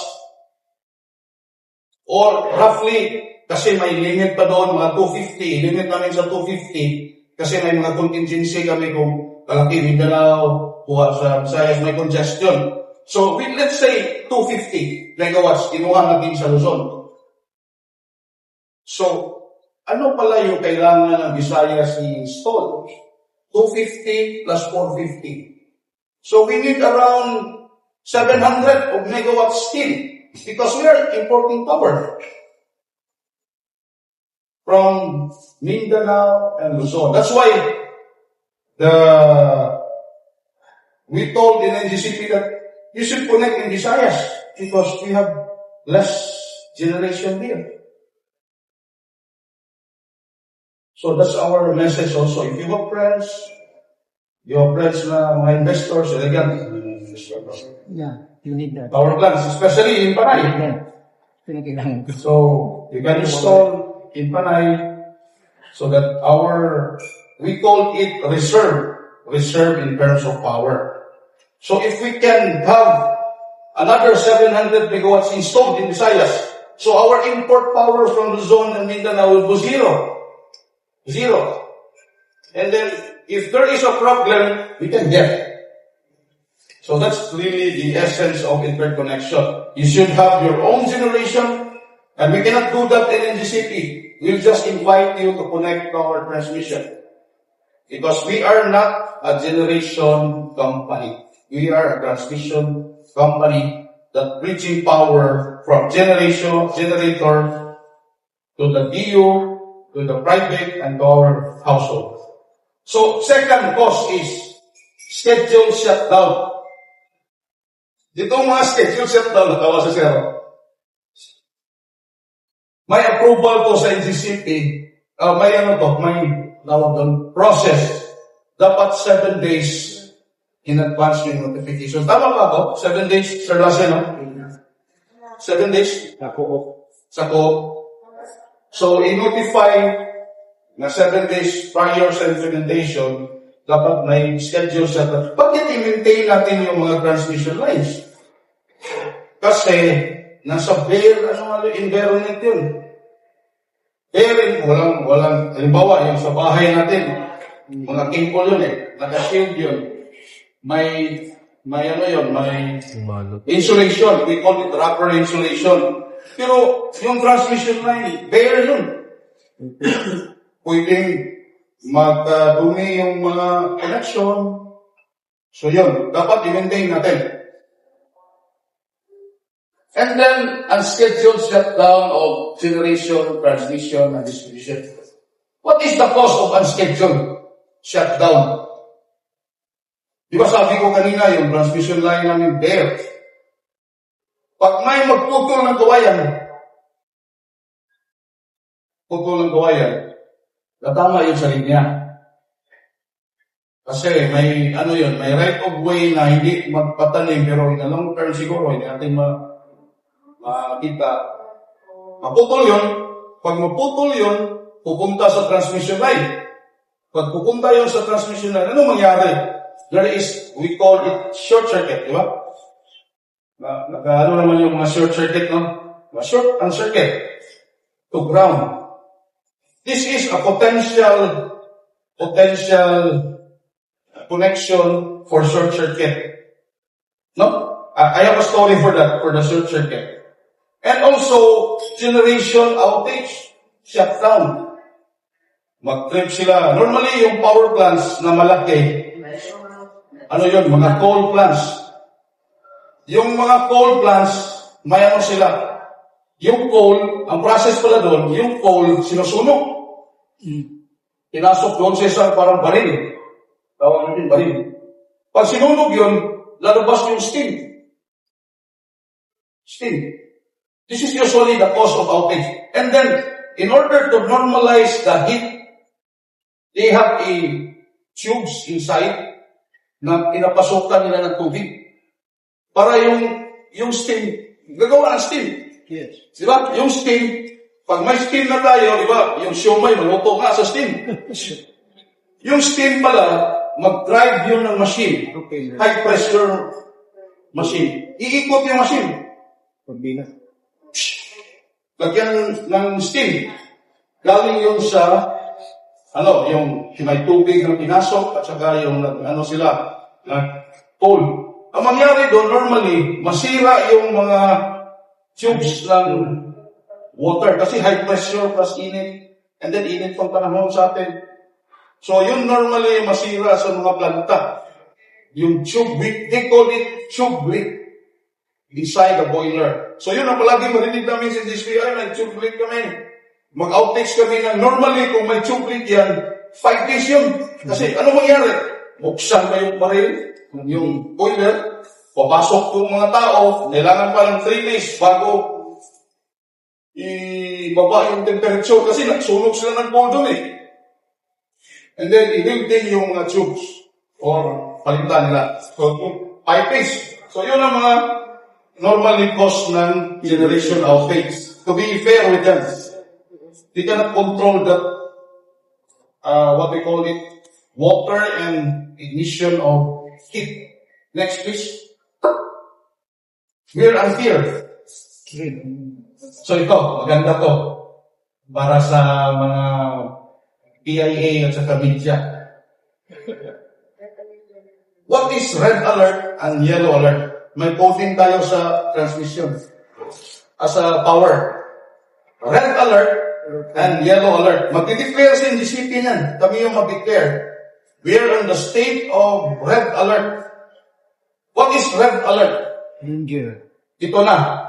Or roughly, kasi may limit pa doon, mga 250. Limit namin sa 250 kasi may mga contingency kami kung kalaki Mindanao, kuha sa Visayas, may congestion. So, let's say 250 megawatts, kinuha natin sa Luzon. So, ano pala yung kailangan ng Visayas i-install? 250 plus 450. So, we need around 700 of megawatts still because we are importing power from Mindanao and Luzon. That's why we told the NGCP that you should connect in Visayas because we have less generation there. So that's our message also. If you have friends na mga investors, elegant Yeah, you need that. power plants, especially in Panay. Yeah. Kailangan ko. So you can install in Panay so that we call it reserve in terms of power. So if we can have another 700 megawatts installed in Visayas, so our import power from Luzon and Mindanao will go zero. And then, if there is a problem, we can get. So that's really the essence of interconnection. You should have your own generation, and we cannot do that in NGCP. We'll just invite you to connect to our transmission. Because we are not a generation company. We are a transmission company that bridging power from generator to the DU, to the private and to our household. So, second cause is schedule shutdown. Dito mga schedule shutdown, natawa sa zero. May approval to sa NGCP, may tawag doon, process. Dapat 7 days in advance yung notification. Tama ba ako? 7 days, Sir Lasse, no? 7 days? Sa co-op. So, i-notify na 7 days prior sa implementation, dapat may schedule siya. Bakit i-maintain natin yung mga transmission lines? Kasi, nasa bare, environment yun. Bare, walang, halimbawa, yung sa bahay natin, mga cable yun naka-shield yun. May insulation. We call it rubber insulation. Pero yung transmission line, bare yun. Pwedeng magdumi yung mga connection. So yun, dapat i-maintain natin. And then, unscheduled shutdown of generation, transmission, and distribution. What is the cause of unscheduled shutdown? Di ba sabi ko kanina, yung transmission line namin bare. Pag may magputol ng kawayan, putol ng kawayan, natama yun sa linya. Kasi may, ano yun, may right of way na hindi magpatanim, pero in a long term siguro, hindi natin makita. Maputol yun. Pag maputol yun, pupunta sa transmission line. Pag pupunta yun sa transmission line, ano mangyari? There is, we call it short circuit, di ba? Ano naman yung mga short circuit, no? Mga short and circuit to ground. This is a potential connection for short circuit. No? I have a story for that, for the short circuit. And also, generation outage, shutdown. Mag-trip sila. Normally, yung power plants na malaki, ano yun, mga coal plants. Yung mga coal plants, may ano sila. Yung coal, ang process pala doon, yung coal, sinusunog. Pinasok doon sa isang parang baril. Tawag natin baril. Pag sinunog yun, lalabas yung steam. Steam. This is usually the cause of outage. And then, in order to normalize the heat, they have a tubes inside na pinapasukan nila ng tubig. Para yung steam, gagawa ng steam. Yes. Diba? Yung steam, pag may steam na tayo, diba? Yung siomay, maluto nga sa steam. Yung steam pala, mag-drive yun ng machine. Okay. High pressure machine. Iikot yung machine. Pabina. Lagyan ng steam. Galing yun sa, yung may tubig ng pinasok, at saka yung, sila, coal. Ang mangyari doon, normally, masira yung mga tubes ng water kasi high pressure plus init, and then init pang panahon sa atin. So, yun normally masira sa mga planta. Yung tube wick, they call it tube wick inside the boiler. So, yun ang palagi marinig namin sa DSPI, may tube wick kami. Mag-outage kami na normally kung may tube wick yan, 5 days yun. Kasi ano mangyari? Buksan pa yung baril, yung boiler, papasok yung mga tao, kailangan pa ng 3 days bago ibaba yung temperature kasi nagsunog sila ng coal doon eh. And then, i-build yung mga tubes or palitan nila. So, 5 days. So, yun ang mga normally cause ng generation outage. To be fair with them, they cannot control that, what we call it, water and ignition of heat. Next, please. We're unfair. So, ito, maganda to. Para sa mga PIA at saka media. What is red alert and yellow alert? May coding tayo sa transmission as a power. Red alert and yellow alert. Mag-declare sa NDCP niyan. Kami yung mag-declare. We are in the state of red alert. What is red alert? Danger. Ito na.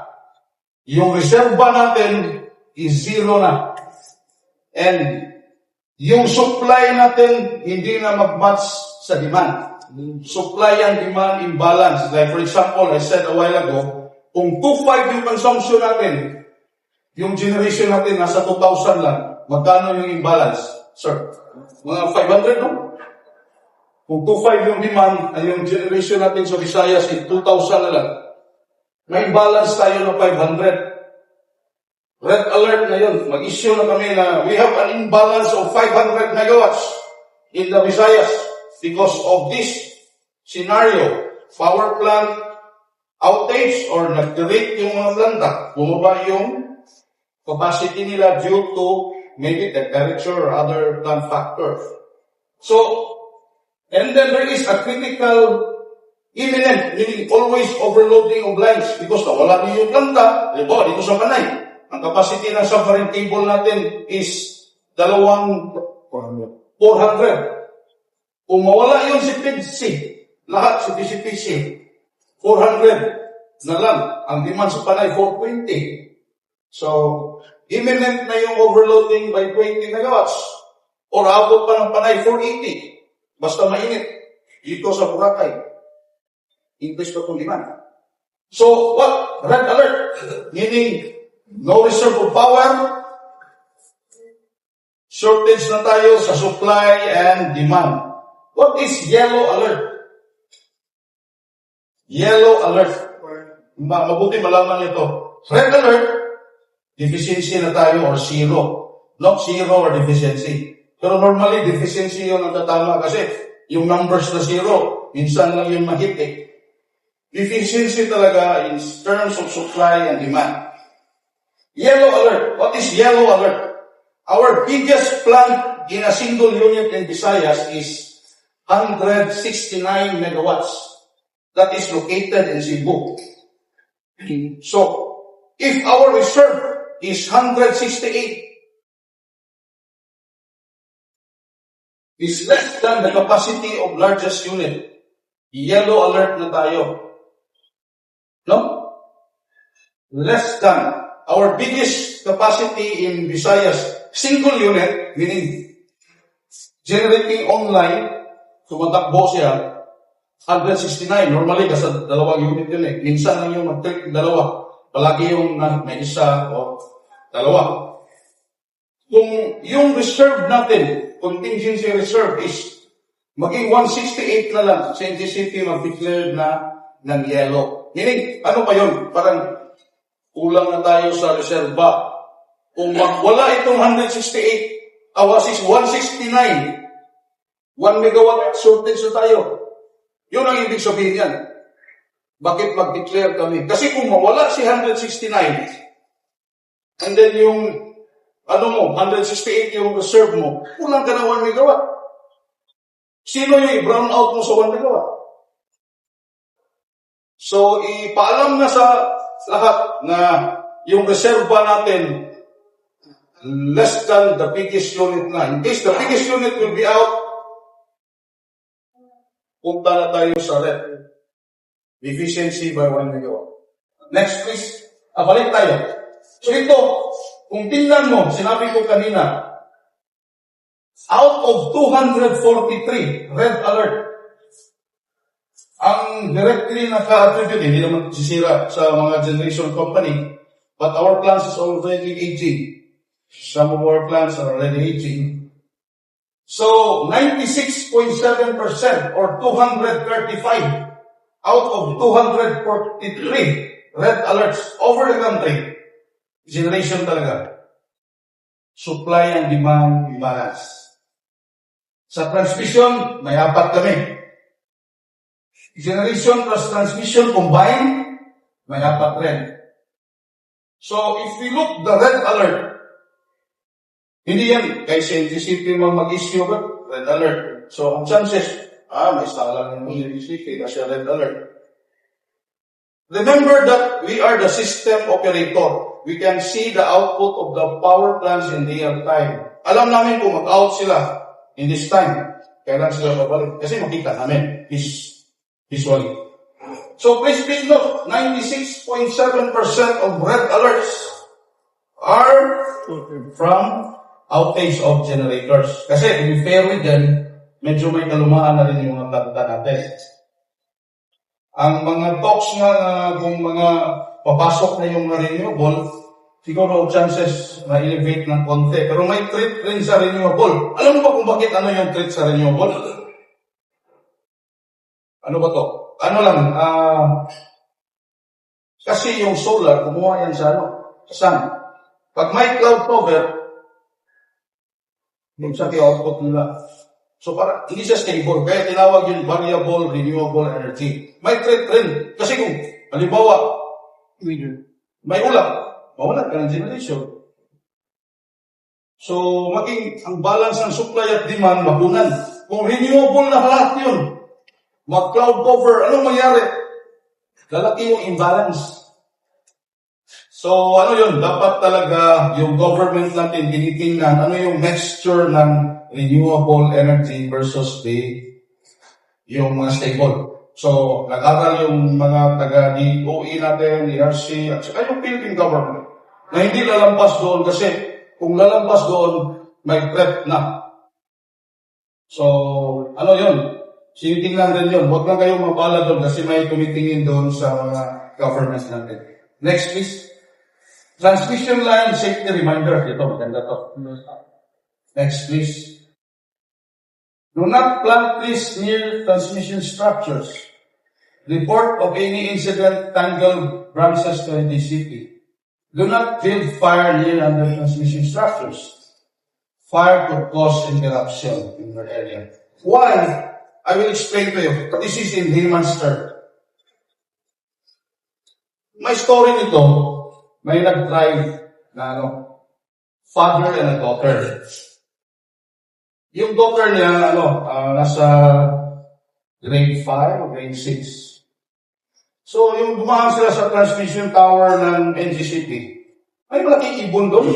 Yung reserva natin is zero na. And yung supply natin hindi na mag-match sa demand. Supply and demand imbalance. Like for example, I said a while ago, kung 2.5 yung consumption natin, yung generation natin nasa 2,000 lang, magkano yung imbalance? Sir, mga 500, no? Kung 2.5 yung demand, ay yung generation natin sa Visayas is 2,000 na lang. May imbalance tayo ng 500. Red alert na yun. Mag-issue na kami na we have an imbalance of 500 megawatts in the Visayas because of this scenario. Power plant outage or nag-derate yung mga planta. Bumaba yung capacity nila due to maybe the temperature or other plant factors. So, and then there is a critical imminent, meaning always overloading of lines because nawala din yung planta. Diba, dito sa Panay. Ang capacity ng submarine cable natin is 400. Kung mawala yun si PIDC, lahat si PCPC, 400 na lang. Ang demand sa Panay, 420. So, imminent na yung overloading by 20 megawatts. Or abot pa ng Panay, 480. Basta mainit. Dito sa Boracay. English pa kung demand. So, what? Red alert. Meaning, no reserve of power, Shortage na tayo sa supply and demand. What is yellow alert? Yellow alert. Mabuti malaman ito. Red alert, deficiency na tayo or zero. Not zero or deficiency. Pero normally, deficiency yun ang tatama kasi yung numbers na zero, minsan lang yun mahit eh. Deficiency talaga in terms of supply and demand. Yellow alert. What is yellow alert? Our biggest plant in a single unit in Visayas is 169 megawatts. That is located in Cebu. So, if our reserve is 168, is less than the capacity of largest unit, yellow alert na tayo. No? Less than. Our biggest capacity in Visayas, single unit, meaning generating online, tumatakbo siya, 169. Normally, kasi dalawang unit yun eh. Minsan lang yung mag-trip dalawa. Palagi yung may isa o dalawa. Kung yung reserve natin, contingency reserve is maging 168 na lang, sa NGCP mag-declare na ng yellow. Meaning, ano pa yun? Parang kulang na tayo sa reserva. Kung wala itong 168, awas is 169, 1 megawatt shortage na tayo. Yun ang ibig sabihin yan. Bakit mag-declare kami? Kasi kung mawala si 169, and then yung, 168 yung reserve mo, kulang ka na 1 megawatt. Sino yung i-brown out mo sa 1 megawatt? So, ipaalam na sa lahat na yung reserva natin less than the biggest unit na. In case the biggest unit will be out, punta na tayo sa red. Deficiency by 1 megawatt. Next please. Balik tayo. So ito, kung tingnan mo, sinabi ko kanina, out of 243 red alert, ang directly naka-attribute, hindi naman sisira sa mga generation company, but our plants is already aging. Some of our plants are already aging. So, 96.7% or 235 out of 243 red alerts over the country, generation talaga. Supply and demand imbalance. Sa transmission, may 4 kami. Generation plus transmission combined, may 4 rin. So, if we look the red alert, hindi yan, kay NGCP mag-issue ba? Red alert. So, ang chances, may sala ng NGCP kasi red alert. Remember that we are the system operator. We can see the output of the power plants in real time. Alam namin kung mag-out sila in this time. Kailan sila babalik. Kasi makita namin visually. So please take note, 96.7% of red alerts are from outage of generators. Kasi to be fair with them, medyo may kalumaan na rin yung mga planta natin. Ang mga talks nga kung mga papasok na yung renewable, siguro chances ma-elevate ng konti. Pero may threat rin sa renewable. Alam mo ba kung bakit ano yung threat sa renewable? Ano ba to? Ano lang, kasi yung solar, kumuha yan sa sun. Pag may cloud cover, yung sa output nila. So, para hindi siya stable. Kaya tinawag yung variable renewable energy. May threat rin. Kasi kung, halimbawa, may ulan, mawala ka ng generation. So, maging ang balance ng supply at demand, mabunan. Kung renewable na lahat yun, mag-cloud cover, anong mangyari? Lalaki yung imbalance. So, ano yun? Dapat talaga yung government natin tinitingnan ano yung mixture ng renewable energy versus yung mga stable. So, nag-aral yung mga taga-DOE natin, ERC, at saka yung Philippine government na hindi lalampas doon kasi kung lalampas doon, may threat na. So, ano yun? Sinitingnan rin yun. Huwag lang kayong mabala doon kasi may tumitingin doon sa mga governments natin. Next, please. Transmission line safety reminder. Ito, maganda to. Next, please. Do not plant trees near transmission structures. Report of any incident tangled branches to NDCP. Do not build fire near under transmission structures. Fire could cause interruption in your area. Why? I will explain to you. This is in Hillmanster. May story nito, may nag-drive na father and a daughter. Yung daughter niya, nasa grade 5 o grade 6. So, yung dumaan sila sa transmission tower ng NGCP, may malaking ibon doon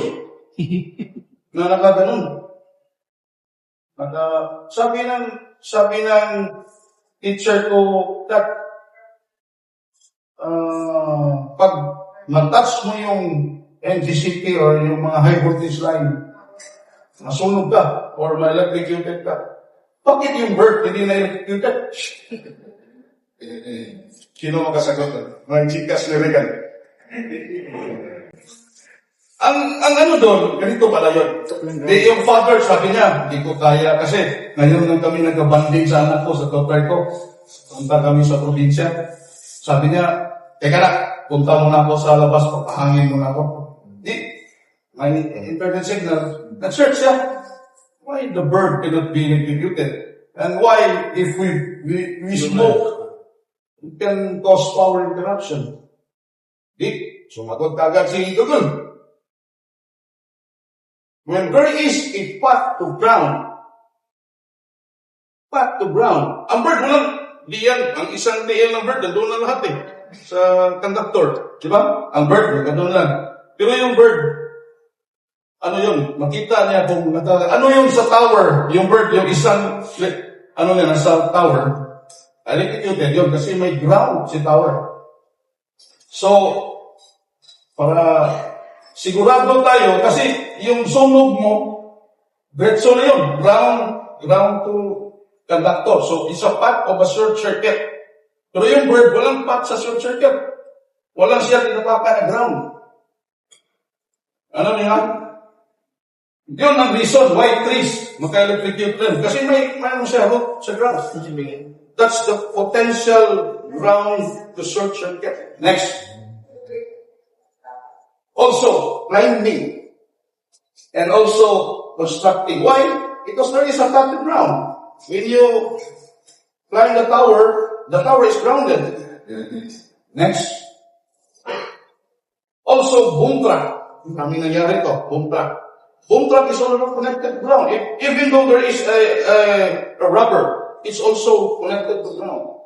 na nakaganon. Sabi ng teacher ko that pag matouch mo yung NGCP or yung mga high voltage line, masunog ka or ma-electrocuted ka. Bakit yung bird hindi na-electrocuted? Sino makasagot? Mga chikas ni Regan. Ang ano doon, ganito pala yun. Yung father, sabi niya, hindi ko kaya kasi ngayon lang kami nagkabanding sa anak ko, sa daughter ko. Punta kami sa probinsya. Sabi niya, teka na, punta muna ako sa labas, papahangin muna ako. May internet signal. Nag-search siya. Why the bird cannot be electrocuted? And why, if we smoke, it can cause power interruption? Sumagot agad si Google. When there is a path to ground, ang bird mo lang, ang isang tail ng bird, nandun na lahat sa conductor. Diba? Ang bird, nandun lang. Pero yung bird, ano yun? Makita niya kung ano yung sa tower, yung bird, yung isang, nasa tower, electrocuted yun kasi may ground si tower. So, para sigurado tayo, kasi yung sunog mo, diretso na yun, ground to conductor. So, it's a path of a short circuit. Pero yung bird, walang path sa short circuit. Walang siya tinapaka na ground. Ano niya? Yun ang reason why trees maka-electrocute rin. Kasi may siya root sa ground. That's the potential ground to short circuit. Next. Also, climbing. And also, constructing. Why? Because there is a flattened ground. When you climb the tower is grounded. Next. Also, boom truck. Kami nangyari ito, boom truck. Boom truck is also connected to ground. Even though there is a rubber, it's also connected to ground.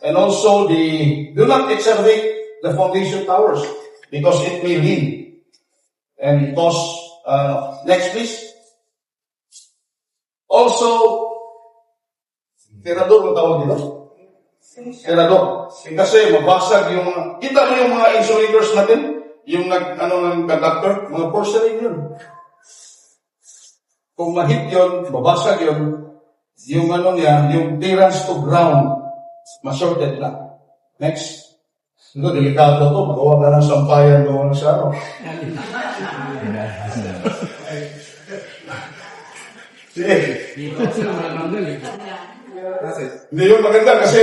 And also, do not excavate the foundation towers because it may lean and cause. Next, please. Also, tirador ang tawag dito. Tirador. Kasi mabasag yung, kita mo yung mga insulators natin, yung ng conductor, mga porcelain yun. Kung mahit yun, babasag yun, yung yung clearance to ground, ma-shorted lang. Next. Delikado to, magawa ka ng sampayan doon sa Sige. Hindi yun maganda kasi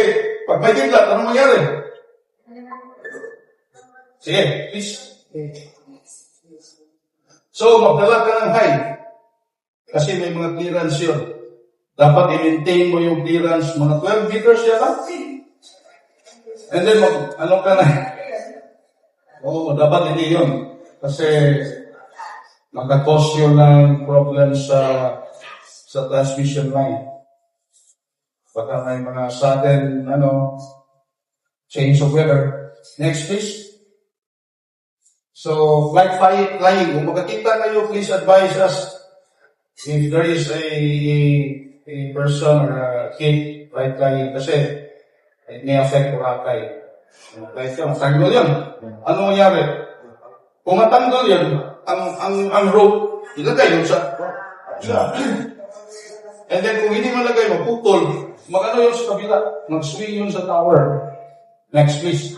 pag may kidlat, ano mangyari? Sige, please. So, magdala ka ng height. Kasi may mga clearance yun. Dapat i-maintain mo yung clearance, mga 12 meters yan lang. And then, ka na? Dapat hindi yun. Kasi, magkakos yun ng problem sa transmission line. Baka may mga sudden, change of weather. Next, please. So, like flying, kung makakita kayo, please advise us if there is a person or a kid flight flying kasi it may affect Boracay. Kahit yun, tanggol yun. Ano mangyari? Kung matanggol yun, ang rope, ilagay yun sa and then kung hindi malagay, maputol, yun sa kabila, mag-swing yun sa tower. Next, please.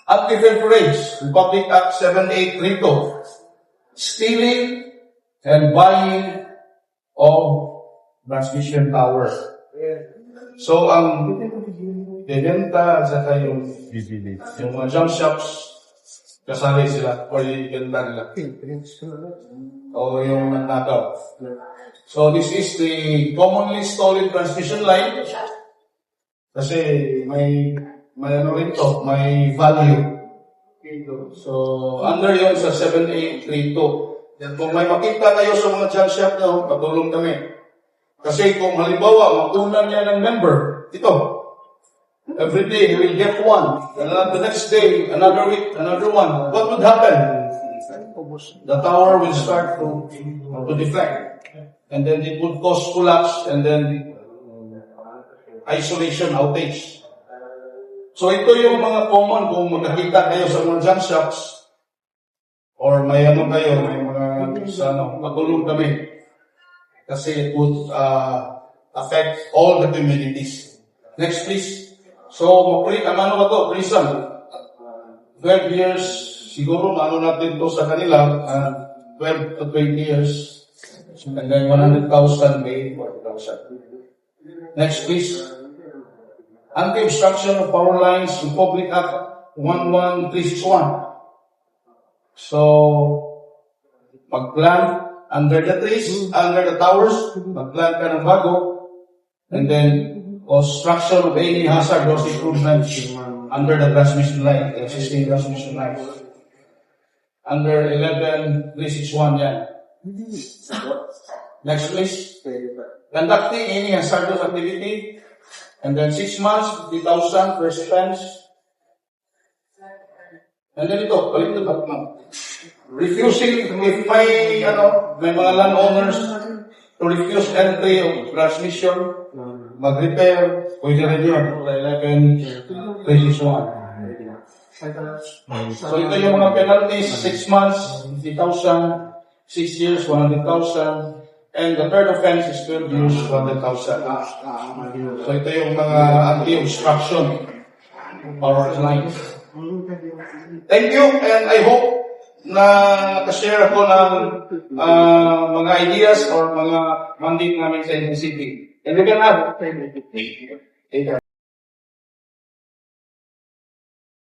Active parades, Republic Act 7832. stealing and buying of transmission towers. So, ang bibenta at saka yung mga jump shops, kasali sila or ibenta nila. O yung nagtataw. So, this is the commonly stolen transmission line. Kasi may ano rin to, may value. So, under yun sa 7832. Yan, kung may makita kayo sa mga junk shop nyo, patulong kami. Kasi kung halimbawa, makunan niya ng member, ito, every day, he will get one. And the next day, another week, another one. What would happen? The tower will start to deflect. And then it would cause collapse and then isolation outage. So ito yung mga common kung magkakita kayo sa mga junk shops or may ano kayo, may mga patulong kami. Kasi it would affect all the communities. Next please. So, ano ba to? Prison. 12 years, siguro ano natin to sa kanila, 12 to 20 years. And then 100,000 may 40,000. Next please. Anti-obstruction of power lines in Public Act 11361. So, mag-plant under the trees, under the towers, mag-plant ka ng bago, and then construction of any hazardous improvements under the transmission line, the existing transmission line. Under 11361 yan. Next please. Conducting any hazardous activity, and then 6 months, 50,000 first offense. And then ito, balik na back now. Refusing, if may mga landowners to refuse entry of transmission, mag-repair, pwede rin yun, 11-361. So ito yung mga penalties, 6 months, 50,000, 6 years, 100,000, and the third offense is 12 years, 100,000. So ito yung mga anti-obstruction power lines. Thank you, and I hope na ka-share ako ng mga ideas or mga mandate namin sa NCCP. And we can have